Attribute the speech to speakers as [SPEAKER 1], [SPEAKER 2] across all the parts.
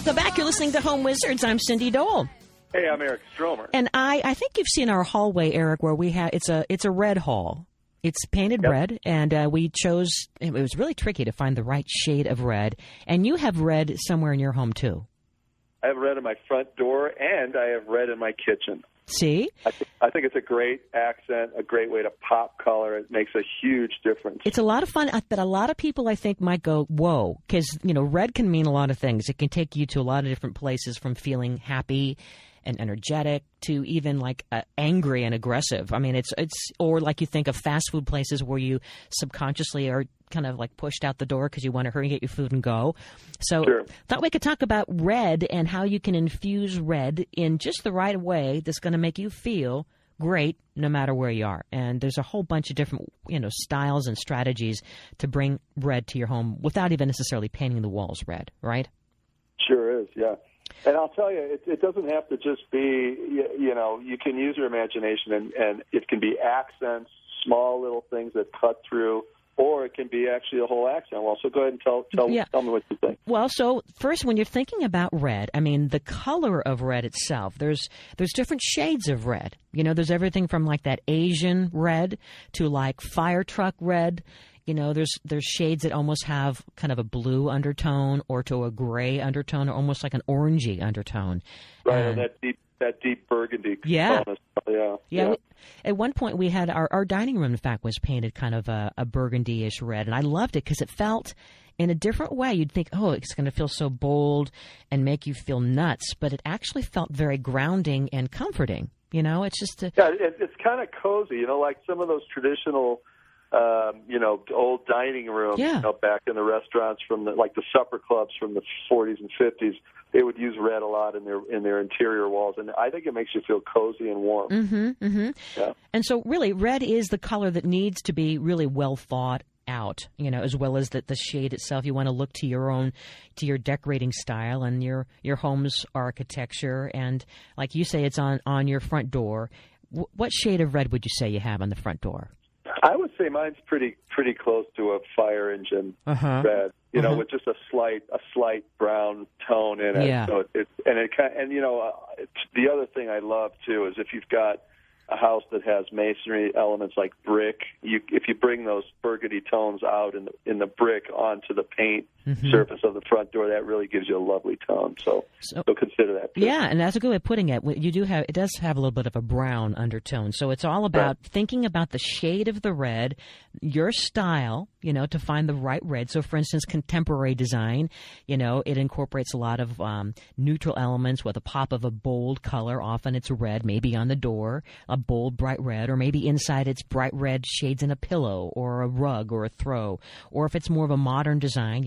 [SPEAKER 1] Welcome back. You're listening to Home Wizards. I'm Cindy Dole.
[SPEAKER 2] Hey, I'm Eric Stromer.
[SPEAKER 1] And I think you've seen our hallway, Eric, where we have it's a red hall. It's painted red, and we chose. It was really tricky to find the right shade of red. And you have red somewhere in your home too.
[SPEAKER 2] I have red in my front door, and I have red in my kitchen.
[SPEAKER 1] See?
[SPEAKER 2] I think it's a great accent, a great way to pop color. It makes a huge difference.
[SPEAKER 1] It's a lot of fun, but a lot of people, I think, might go, whoa, because, red can mean a lot of things. It can take you to a lot of different places, from feeling happy and energetic to even like angry and aggressive. I mean, it's or like you think of fast food places where you subconsciously are kind of like pushed out the door because you want to hurry and get your food and go. So thought we could talk about red and how you can infuse red in just the right way that's going to make you feel great no matter where you are. And there's a whole bunch of different, styles and strategies to bring red to your home without even necessarily painting the walls red, right?
[SPEAKER 2] Sure is, yeah. And I'll tell you, it doesn't have to just be, you can use your imagination, and it can be accents, small little things that cut through, or it can be actually a whole accent wall. So go ahead and tell me what you think.
[SPEAKER 1] Well, so first, when you're thinking about red, I mean, the color of red itself, there's different shades of red. There's everything from like that Asian red to like fire truck red. There's shades that almost have kind of a blue undertone or to a gray undertone or almost like an orangey undertone.
[SPEAKER 2] Right, and that deep burgundy.
[SPEAKER 1] Yeah.
[SPEAKER 2] Yeah.
[SPEAKER 1] At one point we had our dining room, in fact, was painted kind of a burgundy-ish red, and I loved it because it felt in a different way. You'd think, oh, it's going to feel so bold and make you feel nuts, but it actually felt very grounding and comforting. It's just
[SPEAKER 2] it's kind of cozy. Like some of those traditional old dining rooms, back in the restaurants from the supper clubs from the 40s and 50s, they would use red a lot in their interior walls, and I think it makes you feel cozy and warm.
[SPEAKER 1] Mm-hmm, mm-hmm. Yeah. And so, really, red is the color that needs to be really well thought out, as well as the shade itself. You want to look to your decorating style and your home's architecture, and like you say, it's on your front door. What shade of red would you say you have on the front door?
[SPEAKER 2] I would say mine's pretty close to a fire engine red, with just a slight brown tone in it.
[SPEAKER 1] Yeah.
[SPEAKER 2] So the other thing I love too is if you've got a house that has masonry elements like brick, if you bring those burgundy tones out in the brick onto the paint surface of the front door, that really gives you a lovely tone. So consider that too.
[SPEAKER 1] Yeah, and that's a good way of putting it. It does have a little bit of a brown undertone. So it's all about thinking about the shade of the red, your style, to find the right red. So for instance, contemporary design, it incorporates a lot of neutral elements with a pop of a bold color. Often it's red, maybe on the door, a bold bright red, or maybe inside it's bright red shades in a pillow or a rug or a throw. Or if it's more of a modern design,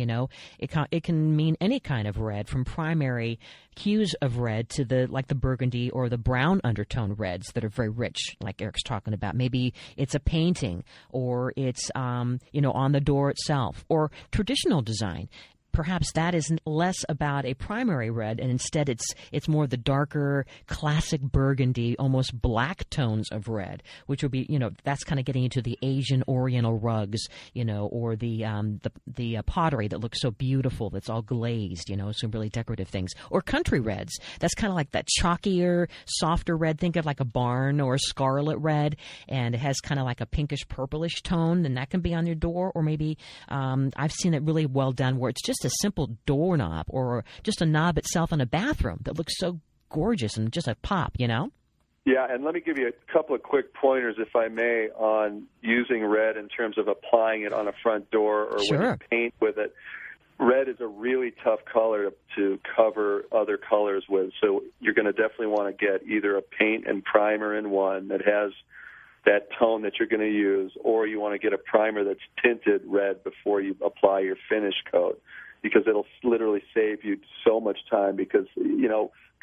[SPEAKER 1] it can mean any kind of red, from primary hues of red to the burgundy or the brown undertone reds that are very rich, like Eric's talking about. Maybe it's a painting, or it's on the door itself, or traditional design. Perhaps that is less about a primary red, and instead it's more the darker, classic burgundy, almost black tones of red, which would be, that's kind of getting into the Asian Oriental rugs, or the pottery that looks so beautiful, that's all glazed, some really decorative things. Or country reds. That's kind of like that chalkier, softer red. Think of like a barn or a scarlet red, and it has kind of like a pinkish, purplish tone, and that can be on your door. Or maybe I've seen it really well done where it's just a simple doorknob or just a knob itself in a bathroom that looks so gorgeous and just a pop, Yeah,
[SPEAKER 2] and let me give you a couple of quick pointers, if I may, on using red in terms of applying it on a front door or when you paint with it. Red is a really tough color to cover other colors with, so you're going to definitely want to get either a paint and primer in one that has that tone that you're going to use, or you want to get a primer that's tinted red before you apply your finish coat, because it'll literally save you so much time, because,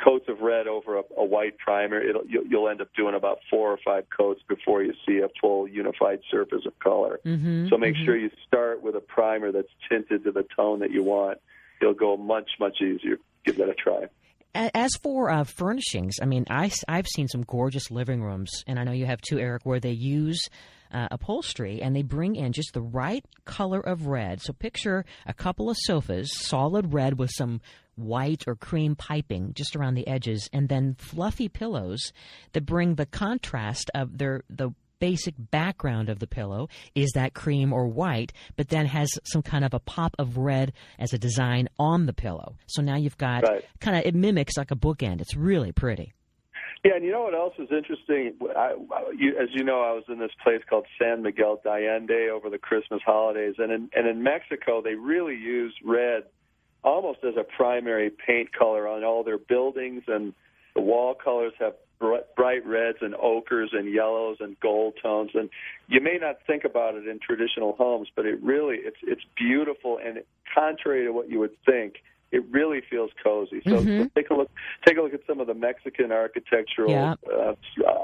[SPEAKER 2] coats of red over a white primer, you'll end up doing about 4 or 5 coats before you see a full unified surface of color. So make sure you start with a primer that's tinted to the tone that you want. It'll go much, much easier. Give that a try.
[SPEAKER 1] As for furnishings, I mean, I've seen some gorgeous living rooms, and I know you have too, Eric, where they use upholstery, and they bring in just the right color of red. So picture a couple of sofas, solid red with some white or cream piping just around the edges, and then fluffy pillows that bring the contrast of the basic background of the pillow is that cream or white, but then has some kind of a pop of red as a design on the pillow. So now you've got it mimics like a bookend. It's really pretty.
[SPEAKER 2] Yeah, and you know what else is interesting? As you know, I was in this place called San Miguel de Allende over the Christmas holidays, and in Mexico they really use red almost as a primary paint color on all their buildings, and the wall colors have bright reds and ochres and yellows and gold tones. And you may not think about it in traditional homes, but it's beautiful, and contrary to what you would think, it really feels cozy. So, so take a look at some of the Mexican architectural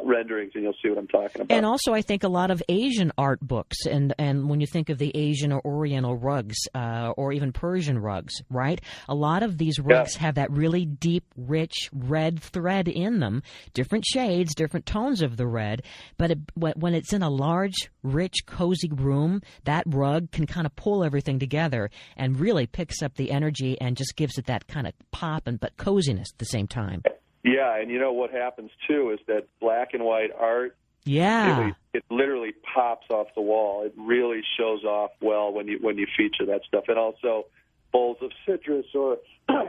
[SPEAKER 2] renderings, and you'll see what I'm talking about.
[SPEAKER 1] And also, I think a lot of Asian art books, and when you think of the Asian or Oriental rugs, or even Persian rugs, right? A lot of these rugs have that really deep, rich red thread in them, different shades, different tones of the red. But when it's in a large, rich, cozy room, that rug can kind of pull everything together and really picks up the energy and just gives it that kind of pop but coziness at the same time.
[SPEAKER 2] Yeah, and you know what happens too is that black and white art, it literally pops off the wall. It really shows off well when you feature that stuff. And also bowls of citrus or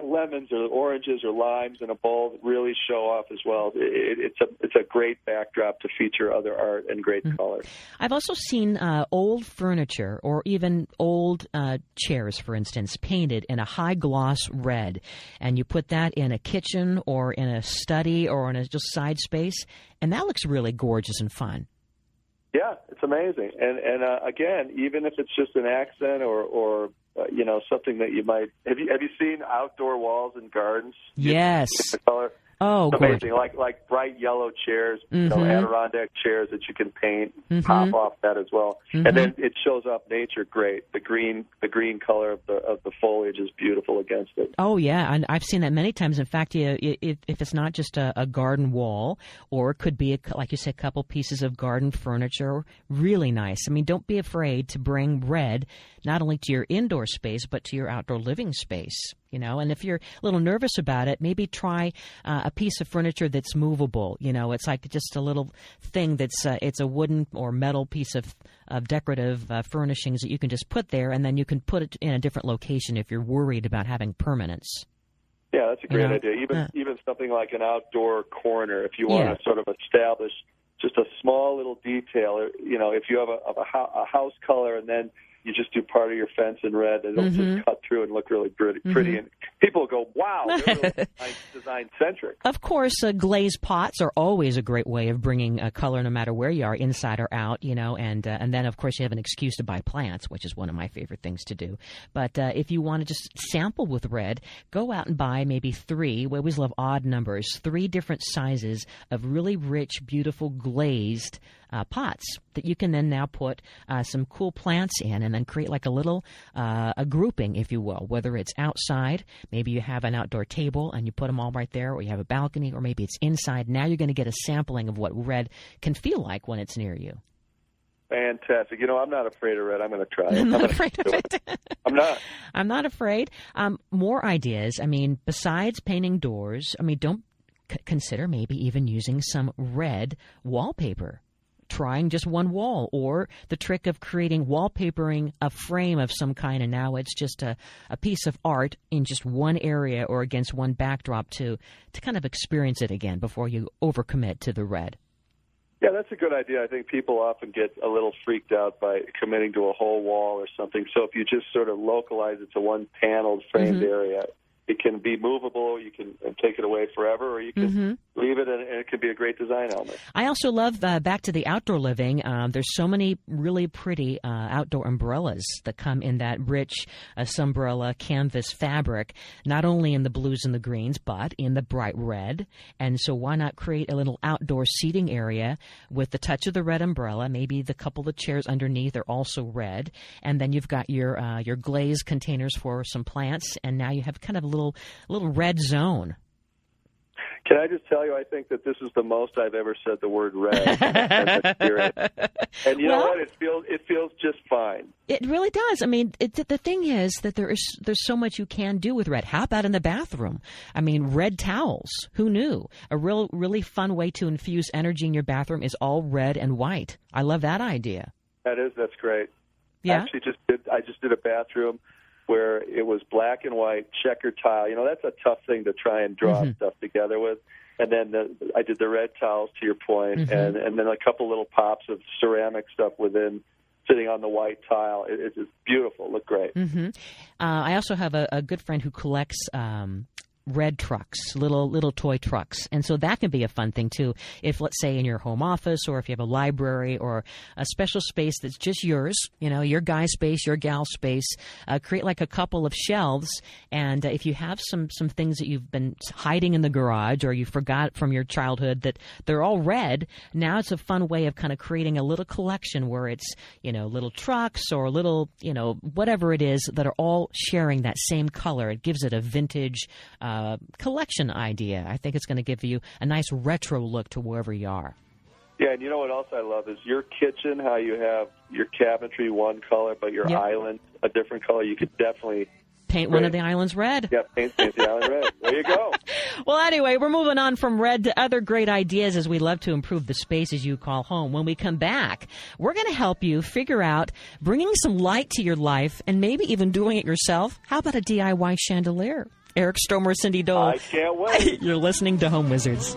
[SPEAKER 2] lemons or oranges or limes in a bowl that really show off as well. It's a great backdrop to feature other art and great color.
[SPEAKER 1] I've also seen old furniture or even old chairs, for instance, painted in a high gloss red, and you put that in a kitchen or in a study or in a just side space, and that looks really gorgeous and fun.
[SPEAKER 2] Yeah, it's amazing. And again, even if it's just an accent or something that you might have you seen outdoor walls in gardens?
[SPEAKER 1] Yes.
[SPEAKER 2] The color.
[SPEAKER 1] Oh,
[SPEAKER 2] it's amazing! Like bright yellow chairs, Adirondack chairs that you can paint, pop off that as well, and then it shows up nature great. The green color of the foliage is beautiful against it.
[SPEAKER 1] Oh yeah, and I've seen that many times. In fact, if it's not just a garden wall, or it could be like you said, a couple pieces of garden furniture, really nice. I mean, don't be afraid to bring red not only to your indoor space but to your outdoor living space. And if you're a little nervous about it, maybe try a piece of furniture that's movable. It's like just a little thing it's a wooden or metal piece of decorative furnishings that you can just put there, and then you can put it in a different location if you're worried about having permanence.
[SPEAKER 2] Yeah, that's a great idea. Even something like an outdoor corner, if you want to sort of establish just a small little detail. If you have a house color and then you just do part of your fence in red, and it'll just cut through and look really pretty. And people go, wow, they're really design-centric.
[SPEAKER 1] Of course, glazed pots are always a great way of bringing a color no matter where you are, inside or out, and then, of course, you have an excuse to buy plants, which is one of my favorite things to do. But if you want to just sample with red, go out and buy maybe 3, we always love odd numbers, 3 different sizes of really rich, beautiful glazed pots that you can then now put some cool plants in, and then create like a little a grouping, if you will, whether it's outside, maybe you have an outdoor table and you put them all right there, or you have a balcony, or maybe it's inside. Now you're going to get a sampling of what red can feel like when it's near you.
[SPEAKER 2] Fantastic. I'm not afraid of red. I'm going to try it.
[SPEAKER 1] I'm not afraid of it.
[SPEAKER 2] I'm not.
[SPEAKER 1] I'm not afraid. More ideas. I mean, besides painting doors, don't consider maybe even using some red wallpaper. Trying just one wall, or the trick of creating wallpapering a frame of some kind, and now it's just a piece of art in just one area or against one backdrop to kind of experience it again before you overcommit to the red.
[SPEAKER 2] Yeah, that's a good idea. I think people often get a little freaked out by committing to a whole wall or something. So if you just sort of localize it to one paneled framed area, it can be movable. You can take it away forever, or you can leave it, and it can be a great design element.
[SPEAKER 1] I also love, back to the outdoor living, there's so many really pretty outdoor umbrellas that come in that rich sunbrella canvas fabric, not only in the blues and the greens, but in the bright red. And so why not create a little outdoor seating area with the touch of the red umbrella, maybe the couple of chairs underneath are also red, and then you've got your glazed containers for some plants, and now you have kind of a little red zone.
[SPEAKER 2] Can I just tell you, I think that this is the most I've ever said the word red. And you know what? It feels just fine.
[SPEAKER 1] It really does. I mean, the thing is that there's so much you can do with red. How about in the bathroom? I mean, red towels. Who knew? A really fun way to infuse energy in your bathroom is all red and white. I love that idea.
[SPEAKER 2] That's great.
[SPEAKER 1] Yeah.
[SPEAKER 2] I just did a bathroom where it was black and white checkered tile. You know, that's a tough thing to try and draw stuff together with. And then I did the red tiles, to your point, and then a couple little pops of ceramic stuff within, sitting on the white tile. It's beautiful. It looked great.
[SPEAKER 1] I also have a good friend who collects red trucks, little toy trucks. And so that can be a fun thing, too. If, let's say, in your home office or if you have a library or a special space that's just yours, you know, your guy space, your gal space, create like a couple of shelves. And if you have some things that you've been hiding in the garage or you forgot from your childhood that they're all red, now it's a fun way of kind of creating a little collection where it's, you know, little trucks or little, you know, whatever it is that are all sharing that same color. It gives it a vintage collection idea. I think it's going to give you a nice retro look to wherever you are.
[SPEAKER 2] Yeah, and you know what else I love is your kitchen, how you have your cabinetry one color, but your island a different color. You could definitely
[SPEAKER 1] paint one of the islands red.
[SPEAKER 2] Yeah, paint the island red. There you go.
[SPEAKER 1] Well, anyway, we're moving on from red to other great ideas as we love to improve the spaces you call home. When we come back, we're going to help you figure out bringing some light to your life and maybe even doing it yourself. How about a DIY chandelier? Eric Stromer, Cindy Dole.
[SPEAKER 2] I can't wait.
[SPEAKER 1] You're listening to Home Wizards.